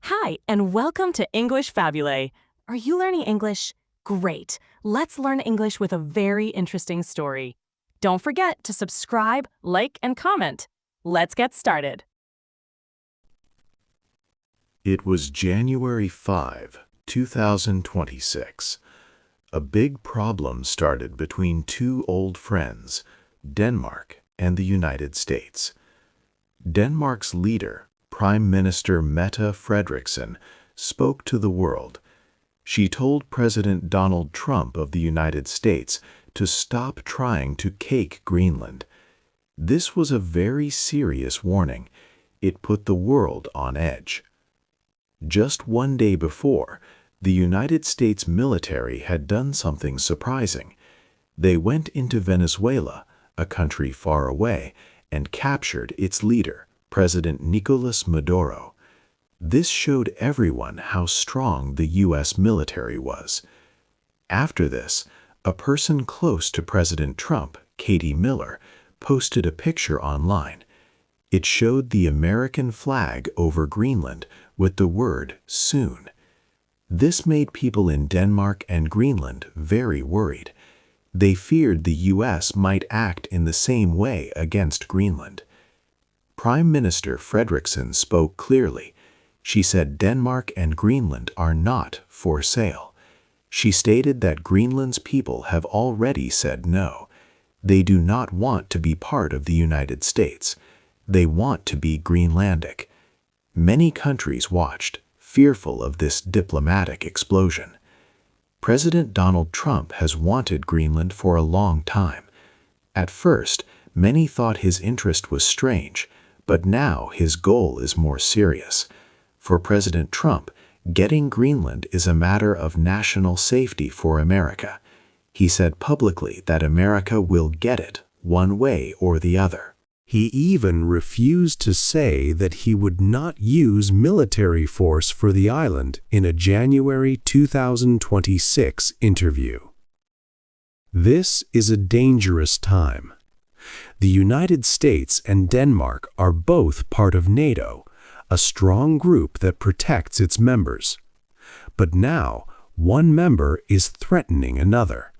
Hi, and welcome to English-Fabule. Are you learning English? Great. Let's learn English with a very interesting story. Don't forget to subscribe, like, and comment. Let's get started. It was January 5, 2026. A big problem started between two old friends, Denmark and the United States. Denmark's leader, Prime Minister Mette Frederiksen, spoke to the world. She told President Donald Trump of the United States to stop trying to cake Greenland. This was a very serious warning. It put the world on edge. Just one day before, the United States military had done something surprising. They went into Venezuela, a country far away, and captured its leader, President Nicolas Maduro. This showed everyone how strong the U.S. military was. After this, a person close to President Trump, Katie Miller, posted a picture online. It showed the American flag over Greenland with the word "soon." This made people in Denmark and Greenland very worried. They feared the U.S. might act in the same way against Greenland. Prime Minister Frederiksen spoke clearly. She said Denmark and Greenland are not for sale. She stated that Greenland's people have already said no. They do not want to be part of the United States. They want to be Greenlandic. Many countries watched, fearful of this diplomatic explosion. President Donald Trump has wanted Greenland for a long time. At first, many thought his interest was strange, but now his goal is more serious. For President Trump, getting Greenland is a matter of national safety for America. He said publicly that America will get it one way or the other. He even refused to say that he would not use military force for the island in a January 2026 interview. This is a dangerous time. The United States and Denmark are both part of NATO, a strong group that protects its members. But now, one member is threatening another.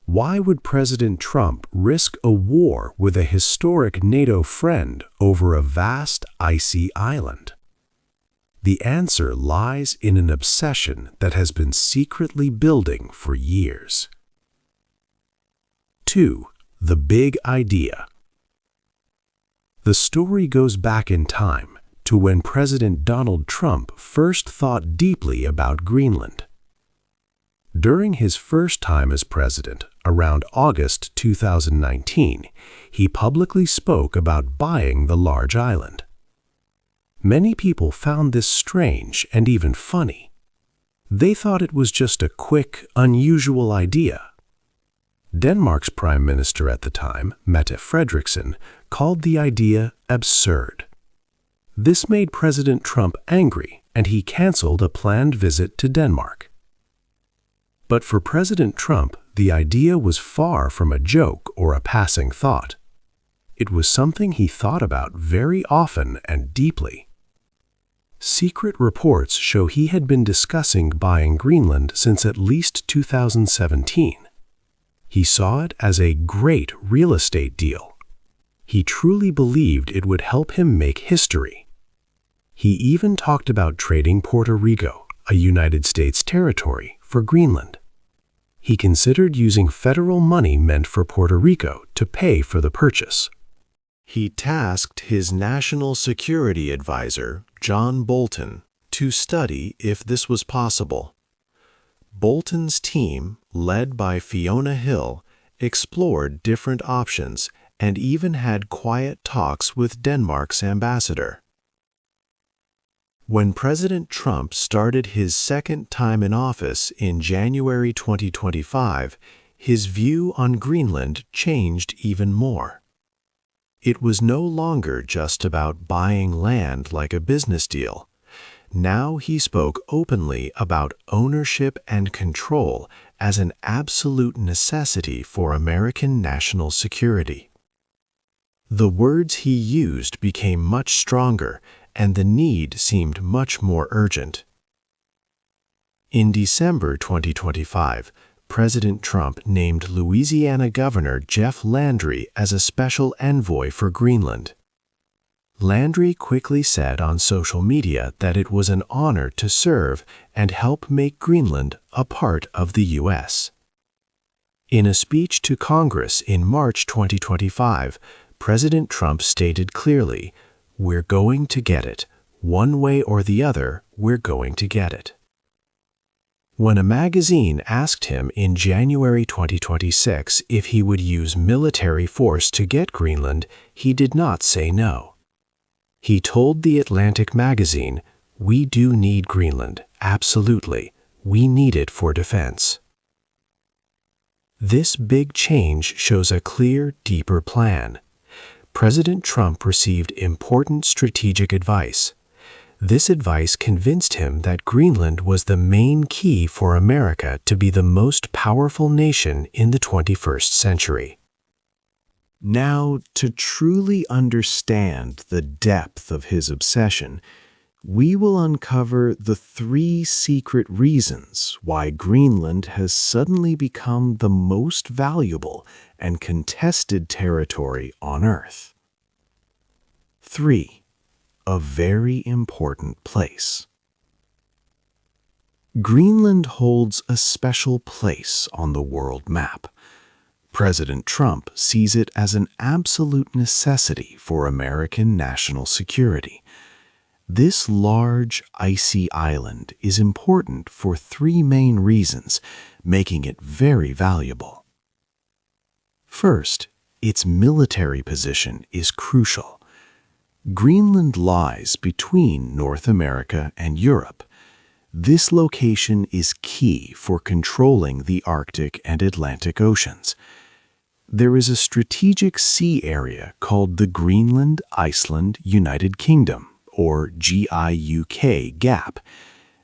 Why would President Trump risk a war with a historic NATO friend over a vast, icy island? The answer lies in an obsession that has been secretly building for years. 2. The big idea. The story goes back in time to when President Donald Trump first thought deeply about Greenland. During his first time as president, around August 2019, he publicly spoke about buying the large island. Many people found this strange and even funny. They thought it was just a quick, unusual idea. Denmark's prime minister at the time, Mette Frederiksen, called the idea absurd. This made President Trump angry, and he canceled a planned visit to Denmark. But for President Trump, the idea was far from a joke or a passing thought. It was something he thought about very often and deeply. Secret reports show he had been discussing buying Greenland since at least 2017. He saw it as a great real estate deal. He truly believed it would help him make history. He even talked about trading Puerto Rico, a United States territory, for Greenland. He considered using federal money meant for Puerto Rico to pay for the purchase. He tasked his national security advisor, John Bolton, to study if this was possible. Bolton's team, led by Fiona Hill, explored different options and even had quiet talks with Denmark's ambassador. When President Trump started his second time in office in January 2025, his view on Greenland changed even more. It was no longer just about buying land like a business deal. Now he spoke openly about ownership and control as an absolute necessity for American national security. The words he used became much stronger, and the need seemed much more urgent. In December 2025, President Trump named Louisiana Governor Jeff Landry as a special envoy for Greenland. Landry quickly said on social media that it was an honor to serve and help make Greenland a part of the U.S. In a speech to Congress in March 2025, President Trump stated clearly, "We're going to get it. One way or the other, we're going to get it." When a magazine asked him in January 2026 if he would use military force to get Greenland, he did not say no. He told the Atlantic magazine, "We do need Greenland, absolutely. We need it for defense." This big change shows a clear, deeper plan. President Trump received important strategic advice. This advice convinced him that Greenland was the main key for America to be the most powerful nation in the 21st century. Now, to truly understand the depth of his obsession, we will uncover the 3 secret reasons why Greenland has suddenly become the most valuable and contested territory on Earth. 3. A very important place. Greenland holds a special place on the world map. President Trump sees it as an absolute necessity for American national security. This large, icy island is important for 3 main reasons, making it very valuable. First, its military position is crucial. Greenland lies between North America and Europe. This location is key for controlling the Arctic and Atlantic Oceans. There is a strategic sea area called the Greenland-Iceland-United Kingdom, or GIUK gap.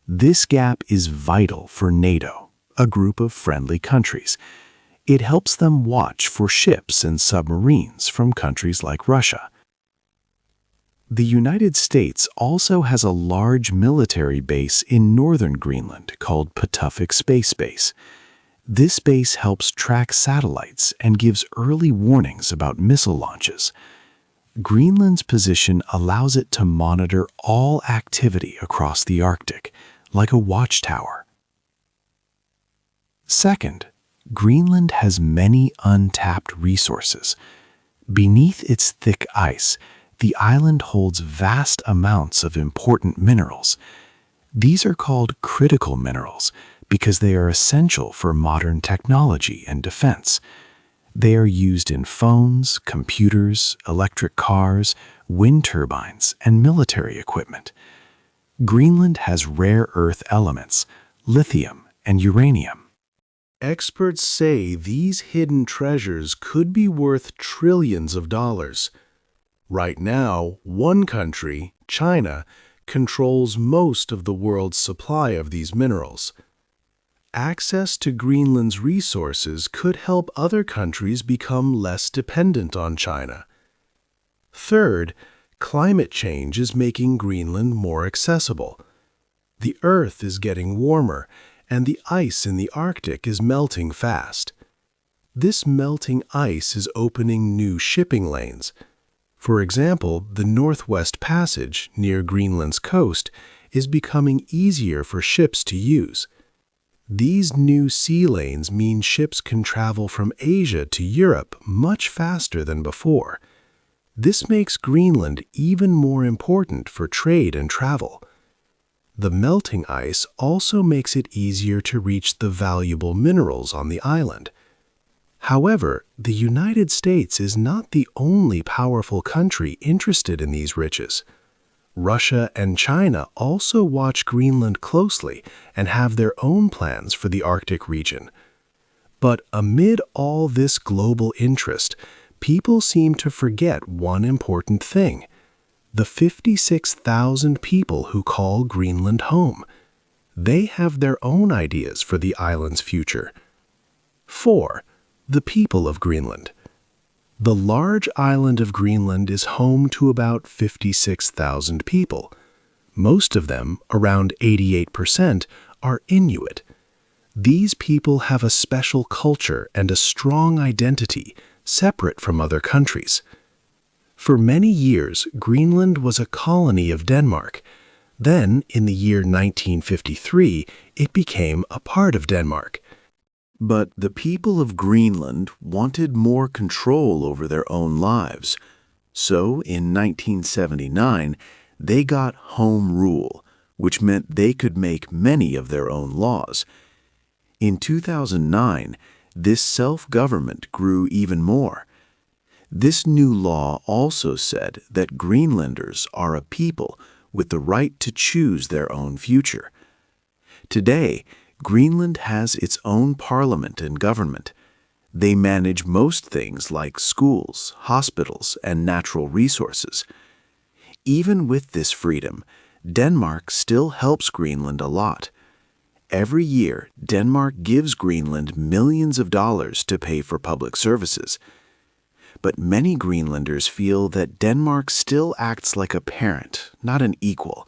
This gap is vital for NATO, a group of friendly countries. It helps them watch for ships and submarines from countries like Russia. The United States also has a large military base in northern Greenland called Patuxent Space Base. This base helps track satellites and gives early warnings about missile launches. Greenland's position allows it to monitor all activity across the Arctic, like a watchtower. Second, Greenland has many untapped resources. Beneath its thick ice, the island holds vast amounts of important minerals. These are called critical minerals because they are essential for modern technology and defense. They are used in phones, computers, electric cars, wind turbines, and military equipment. Greenland has rare earth elements, lithium and uranium. Experts say these hidden treasures could be worth trillions of dollars. Right now, one country, China, controls most of the world's supply of these minerals. Access to Greenland's resources could help other countries become less dependent on China. Third, climate change is making Greenland more accessible. The Earth is getting warmer, and the ice in the Arctic is melting fast. This melting ice is opening new shipping lanes. For example, the Northwest Passage near Greenland's coast is becoming easier for ships to use. These new sea lanes mean ships can travel from Asia to Europe much faster than before. This makes Greenland even more important for trade and travel. The melting ice also makes it easier to reach the valuable minerals on the island. However, the United States is not the only powerful country interested in these riches. Russia and China also watch Greenland closely and have their own plans for the Arctic region. But amid all this global interest, people seem to forget one important thing: the 56,000 people who call Greenland home. They have their own ideas for the island's future. 4. The people of Greenland. The large island of Greenland is home to about 56,000 people. Most of them, around 88%, are Inuit. These people have a special culture and a strong identity, separate from other countries. For many years, Greenland was a colony of Denmark. Then, in the year 1953, it became a part of Denmark. But the people of Greenland wanted more control over their own lives. So, in 1979, they got Home Rule, which meant they could make many of their own laws. In 2009, this self-government grew even more. This new law also said that Greenlanders are a people with the right to choose their own future. Today, Greenland has its own parliament and government. They manage most things like schools, hospitals, and natural resources. Even with this freedom, Denmark still helps Greenland a lot. Every year, Denmark gives Greenland millions of dollars to pay for public services. But many Greenlanders feel that Denmark still acts like a parent, not an equal.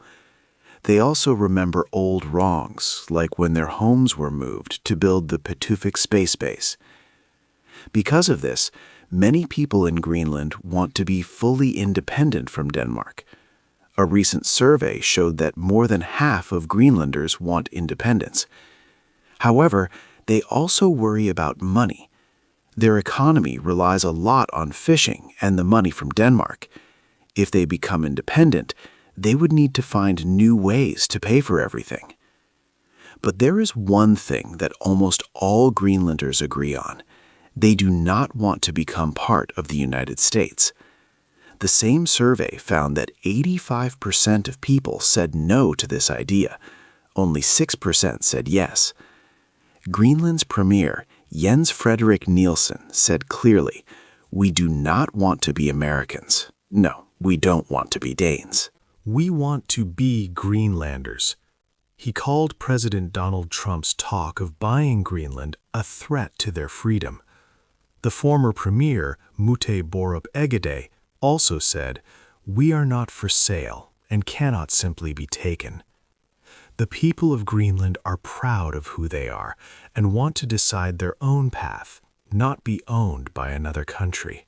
They also remember old wrongs, like when their homes were moved to build the Pituffik space base. Because of this, many people in Greenland want to be fully independent from Denmark. A recent survey showed that more than half of Greenlanders want independence. However, they also worry about money. Their economy relies a lot on fishing and the money from Denmark. If they become independent, they would need to find new ways to pay for everything. But there is one thing that almost all Greenlanders agree on. They do not want to become part of the United States. The same survey found that 85% of people said no to this idea. Only 6% said yes. Greenland's premier, Jens Frederik Nielsen, said clearly, "We do not want to be Americans. No, we don't want to be Danes. We want to be Greenlanders." He called President Donald Trump's talk of buying Greenland a threat to their freedom. The former premier, Mute Borup Egede, also said, "We are not for sale and cannot simply be taken." The people of Greenland are proud of who they are and want to decide their own path, not be owned by another country.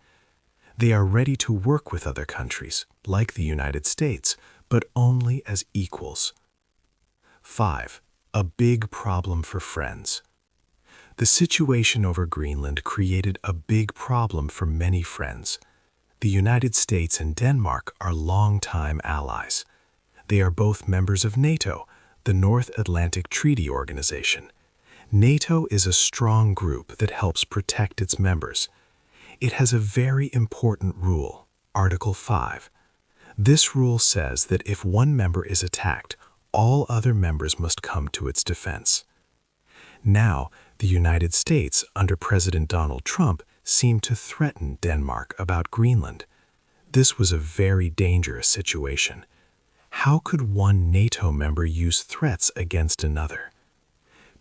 They are ready to work with other countries, like the United States, but only as equals. 5. A big problem for friends. The situation over Greenland created a big problem for many friends. The United States and Denmark are longtime allies. They are both members of NATO, the North Atlantic Treaty Organization. NATO is a strong group that helps protect its members. It has a very important rule, Article 5. This rule says that if one member is attacked, all other members must come to its defense. Now, the United States, under President Donald Trump, seemed to threaten Denmark about Greenland. This was a very dangerous situation. How could one NATO member use threats against another?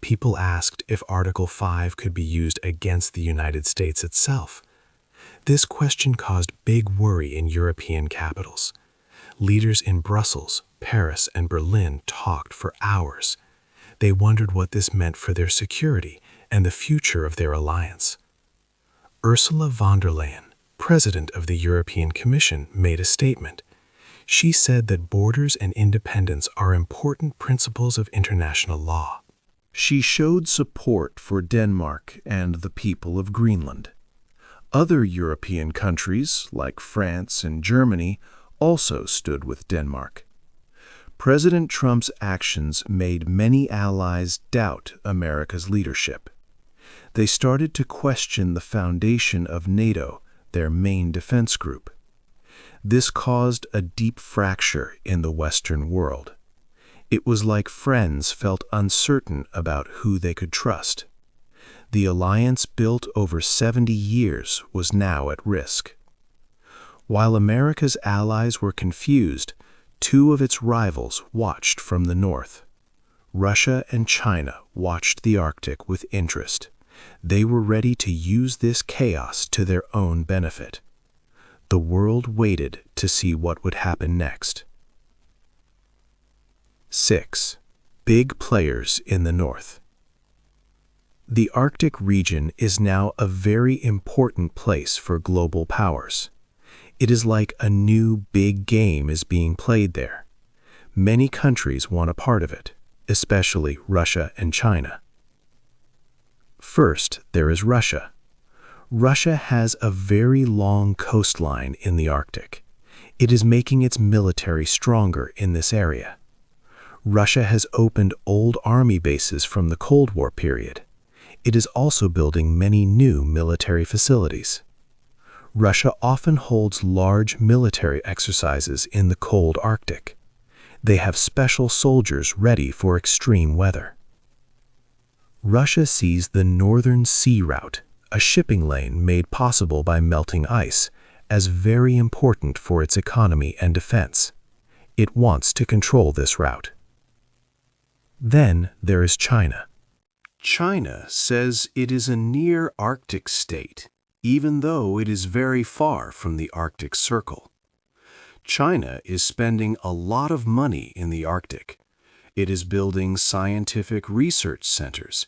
People asked if Article 5 could be used against the United States itself. This question caused big worry in European capitals. Leaders in Brussels, Paris, and Berlin talked for hours. They wondered what this meant for their security and the future of their alliance. Ursula von der Leyen, President of the European Commission, made a statement. She said that borders and independence are important principles of international law. She showed support for Denmark and the people of Greenland. Other European countries, like France and Germany, also stood with Denmark. President Trump's actions made many allies doubt America's leadership. They started to question the foundation of NATO, their main defense group. This caused a deep fracture in the Western world. It was like friends felt uncertain about who they could trust. The alliance built over 70 years was now at risk. While America's allies were confused, two of its rivals watched from the north. Russia and China watched the Arctic with interest. They were ready to use this chaos to their own benefit. The world waited to see what would happen next. 6. Big players in the north. The Arctic region is now a very important place for global powers. It is like a new big game is being played there. Many countries want a part of it, especially Russia and China. First, there is Russia. Russia has a very long coastline in the Arctic. It is making its military stronger in this area. Russia has opened old army bases from the Cold War period. It is also building many new military facilities. Russia often holds large military exercises in the cold Arctic. They have special soldiers ready for extreme weather. Russia sees the Northern Sea Route, a shipping lane made possible by melting ice, as very important for its economy and defense. It wants to control this route. Then there is China. China says it is a near Arctic state, even though it is very far from the Arctic Circle. China is spending a lot of money in the Arctic. It is building scientific research centers.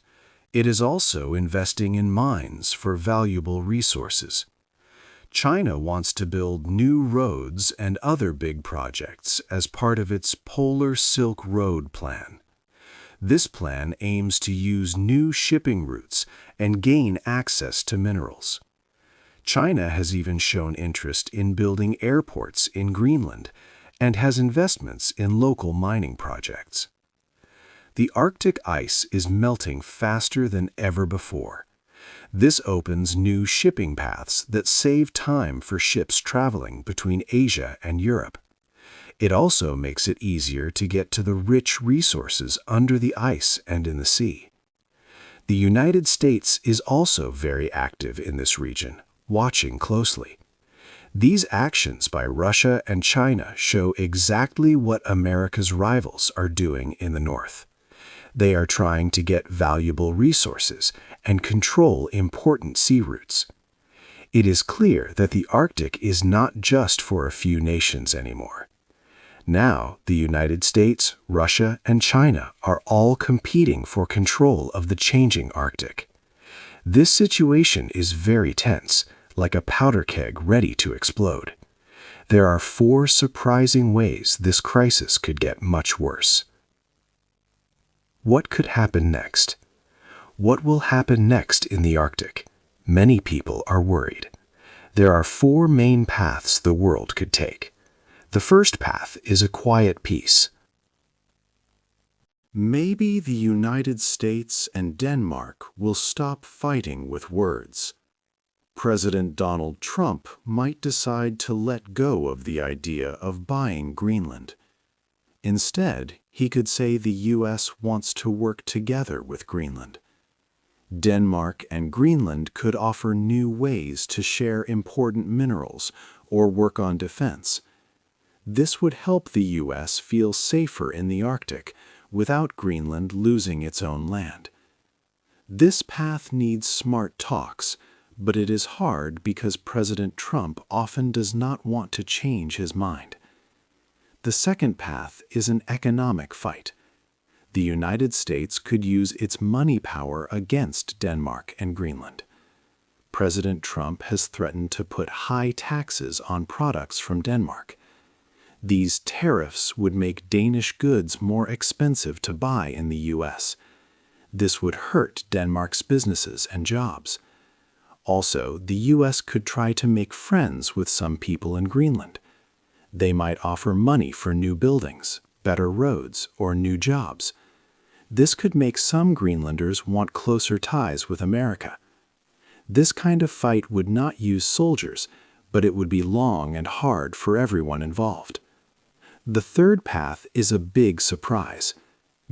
It is also investing in mines for valuable resources. China wants to build new roads and other big projects as part of its Polar Silk Road plan. This plan aims to use new shipping routes and gain access to minerals. China has even shown interest in building airports in Greenland and has investments in local mining projects. The Arctic ice is melting faster than ever before. This opens new shipping paths that save time for ships traveling between Asia and Europe. It also makes it easier to get to the rich resources under the ice and in the sea. The United States is also very active in this region, watching closely. These actions by Russia and China show exactly what America's rivals are doing in the North. They are trying to get valuable resources and control important sea routes. It is clear that the Arctic is not just for a few nations anymore. Now, the United States, Russia, and China are all competing for control of the changing Arctic. This situation is very tense, like a powder keg ready to explode. There are 4 surprising ways this crisis could get much worse. What could happen next? What will happen next in the Arctic? Many people are worried. There are 4 main paths the world could take. The first path is a quiet peace. Maybe the United States and Denmark will stop fighting with words. President Donald Trump might decide to let go of the idea of buying Greenland. Instead, he could say the U.S. wants to work together with Greenland. Denmark and Greenland could offer new ways to share important minerals or work on defense. This would help the U.S. feel safer in the Arctic without Greenland losing its own land. This path needs smart talks, but it is hard because President Trump often does not want to change his mind. The second path is an economic fight. The United States could use its money power against Denmark and Greenland. President Trump has threatened to put high taxes on products from Denmark. These tariffs would make Danish goods more expensive to buy in the U.S. This would hurt Denmark's businesses and jobs. Also, the U.S. could try to make friends with some people in Greenland. They might offer money for new buildings, better roads, or new jobs. This could make some Greenlanders want closer ties with America. This kind of fight would not use soldiers, but it would be long and hard for everyone involved. The third path is a big surprise.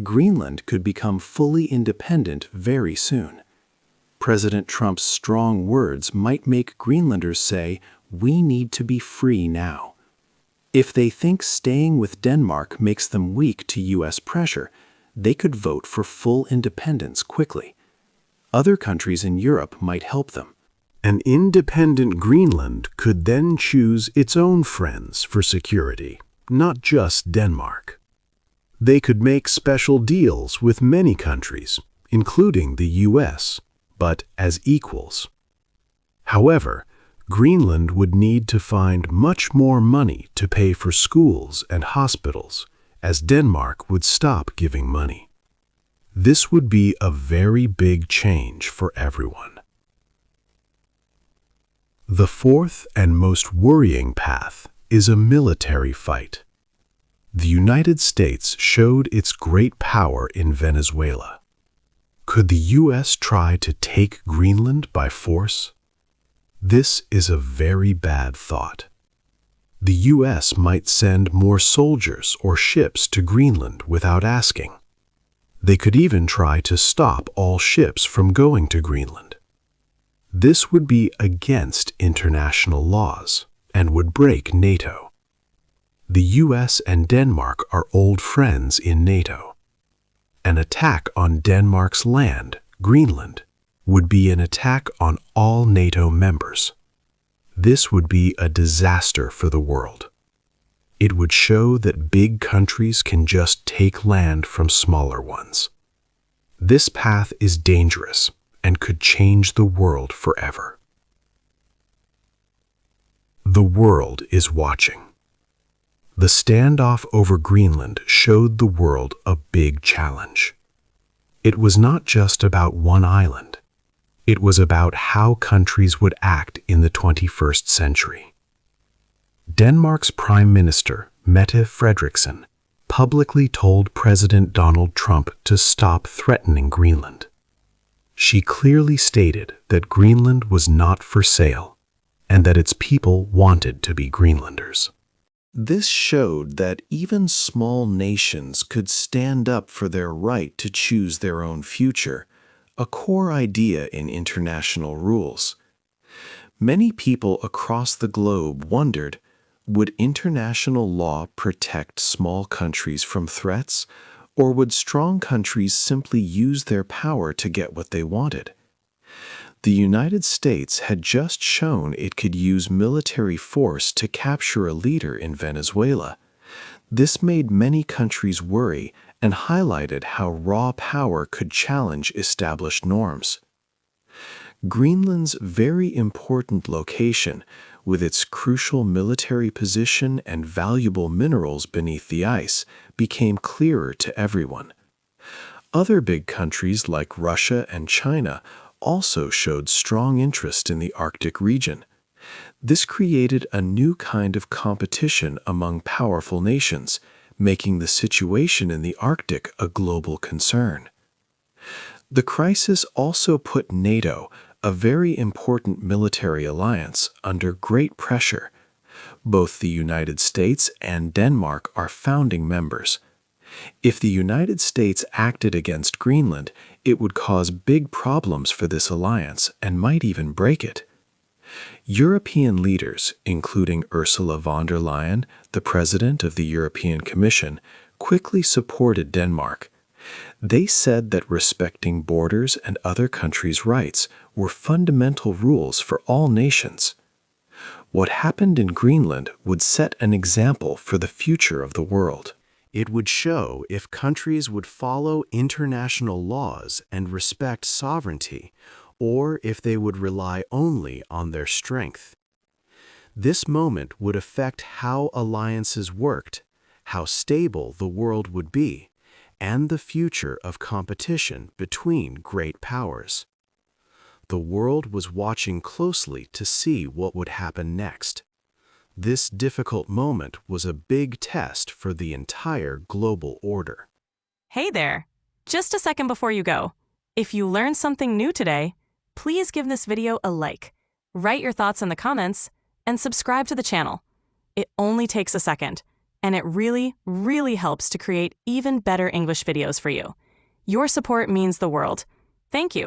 Greenland could become fully independent very soon. President Trump's strong words might make Greenlanders say, "We need to be free now." If they think staying with Denmark makes them weak to U.S. pressure, they could vote for full independence quickly. Other countries in Europe might help them. An independent Greenland could then choose its own friends for security, not just Denmark. They could make special deals with many countries, including the US, but as equals. However, Greenland would need to find much more money to pay for schools and hospitals, as Denmark would stop giving money. This would be a very big change for everyone. The fourth and most worrying path is a military fight. The United States showed its great power in Venezuela. Could the US try to take Greenland by force? This is a very bad thought. The US might send more soldiers or ships to Greenland without asking. They could even try to stop all ships from going to Greenland. This would be against international laws and would break NATO. The US and Denmark are old friends in NATO. An attack on Denmark's land, Greenland, would be an attack on all NATO members. This would be a disaster for the world. It would show that big countries can just take land from smaller ones. This path is dangerous and could change the world forever. The world is watching. The standoff over Greenland showed the world a big challenge. It was not just about one island. It was about how countries would act in the 21st century. Denmark's Prime Minister, Mette Frederiksen, publicly told President Donald Trump to stop threatening Greenland. She clearly stated that Greenland was not for sale and that its people wanted to be Greenlanders. This showed that even small nations could stand up for their right to choose their own future, a core idea in international rules. Many people across the globe wondered, would international law protect small countries from threats, or would strong countries simply use their power to get what they wanted? The United States had just shown it could use military force to capture a leader in Venezuela. This made many countries worry and highlighted how raw power could challenge established norms. Greenland's very important location, with its crucial military position and valuable minerals beneath the ice, became clearer to everyone. Other big countries like Russia and China also showed strong interest in the Arctic region. This created a new kind of competition among powerful nations, making the situation in the Arctic a global concern. The crisis also put NATO, a very important military alliance, under great pressure. Both the United States and Denmark are founding members. If the United States acted against Greenland, it would cause big problems for this alliance and might even break it. European leaders, including Ursula von der Leyen, the President of the European Commission, quickly supported Denmark. They said that respecting borders and other countries' rights were fundamental rules for all nations. What happened in Greenland would set an example for the future of the world. It would show if countries would follow international laws and respect sovereignty, or if they would rely only on their strength. This moment would affect how alliances worked, how stable the world would be, and the future of competition between great powers. The world was watching closely to see what would happen next. This difficult moment was a big test for the entire global order. Hey there! Just a second before you go. If you learned something new today, please give this video a like, write your thoughts in the comments, and subscribe to the channel. It only takes a second, and it really, really helps to create even better English videos for you. Your support means the world. Thank you.